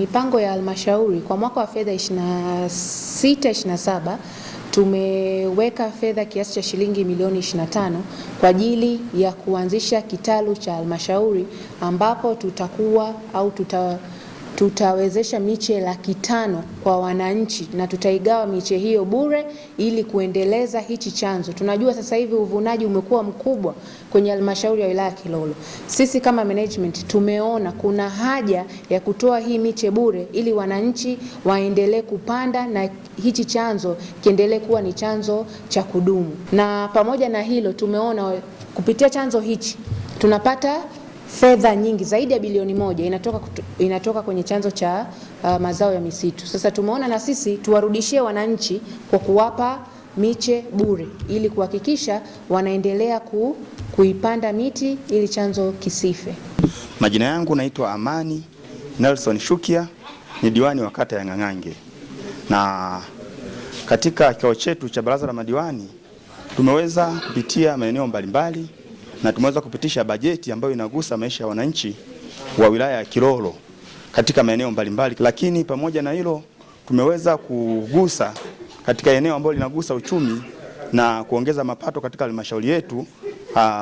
Mipango ya halmashauri kwa mwaka wa fedha 26/27 tumeweka fedha kiasi cha shilingi milioni 25 kwa ajili ya kuanzisha kitalu cha halmashauri ambapo tutawezesha miche 500,000 kwa wananchi na tutaigawa miche hiyo bure ili kuendeleza hichi chanzo. Tunajua sasa hivi uvunaji umekuwa mkubwa kwenye halmashauri ya wilaya Kilolo. Sisi kama management tumeona kuna haja ya kutoa hii miche bure ili wananchi waendelee kupanda na hichi chanzo kiendelee kuwa ni chanzo cha kudumu. Na pamoja na hilo tumeona kupitia chanzo hichi tunapata fedha nyingi zaidi ya bilioni 1 inatoka kwenye chanzo cha mazao ya misitu. Sasa tumeona na sisi tuwarudishie wananchi kwa kuwapa miche bure ili kuhakikisha wanaendelea kuipanda miti ili chanzo kisife. Majina yangu naitwa Amani Nelson Shukia, ni diwani wa kata ya Ng'ang'ange. Na katika kikao chetu cha baraza la madiwani tumeweza kupitia maeneo mbalimbali na tumeweza kupitisha bajeti ambayo inagusa maisha ya wananchi wa wilaya ya Kilolo katika maeneo mbalimbali. Lakini pamoja na hilo tumeweza kugusa katika eneo ambalo linagusa uchumi na kuongeza mapato katika halmashauri yetu,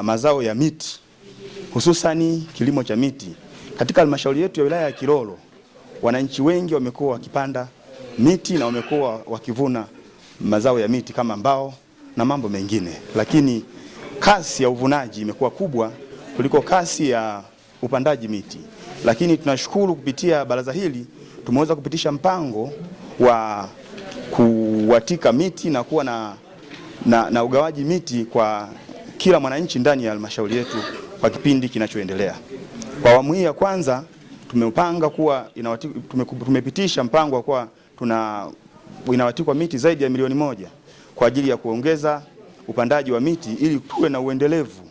mazao ya miti, hususani kilimo cha miti. Katika halmashauri yetu ya wilaya ya Kilolo wananchi wengi wamekuwa wakipanda miti na wamekuwa wakivuna mazao ya miti kama mbao na mambo mengine, lakini kasi ya uvunaji imekuwa kubwa kuliko kasi ya upandaji miti. Lakini tunashukuru kupitia baraza hili tumeweza kupitisha mpango wa kuwatika miti na kuwa na ugawaji miti kwa kila mwananchi ndani ya halmashauri yetu kwa kipindi kinachoendelea. Kwa awamu hii ya kwanza tumepanga kuwa tumepitisha mpango wa kuwa inawatikwa miti zaidi ya milioni 1 kwa ajili ya kuongeza upandaji wa miti ili tuwe na uendelevu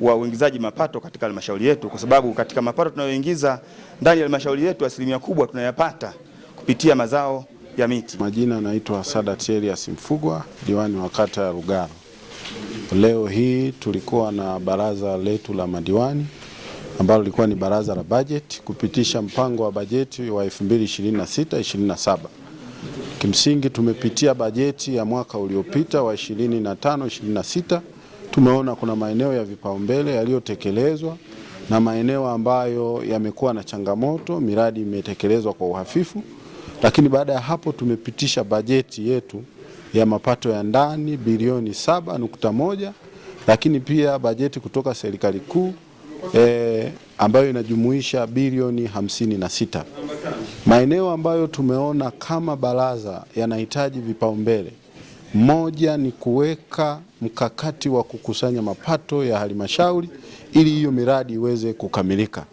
wa uingizaji mapato katika halmashauri yetu, kwa sababu katika mapato tunayoingiza ndani ya halmashauri yetu asilimia kubwa tunayapata kupitia mazao ya miti. Majina naitwa Sadat Elias Mfugwa, diwani wa kata ya Lugalo. Leo hii tulikuwa na baraza letu la madiwani ambalo lilikuwa ni baraza la bajeti kupitisha mpango wa bajeti wa 2026/27. Kimsingi tumepitia bajeti ya mwaka uliopita wa 25/26. Tumeona kuna maeneo ya vipaumbele yaliyotekelezwa na maeneo ambayo yamekuwa na changamoto, miradi imetekelezwa kwa uhafifu. Lakini baada ya hapo tumepitisha bajeti yetu ya mapato ya ndani bilioni 7.1, lakini pia bajeti kutoka serikali kuu ambayo inajumuisha bilioni 56. Maeneo ambayo tumeona kama baraza yanahitaji vipaumbele, moja ni kuweka mkakati wa kukusanya mapato ya halmashauri ili hiyo miradi iweze kukamilika.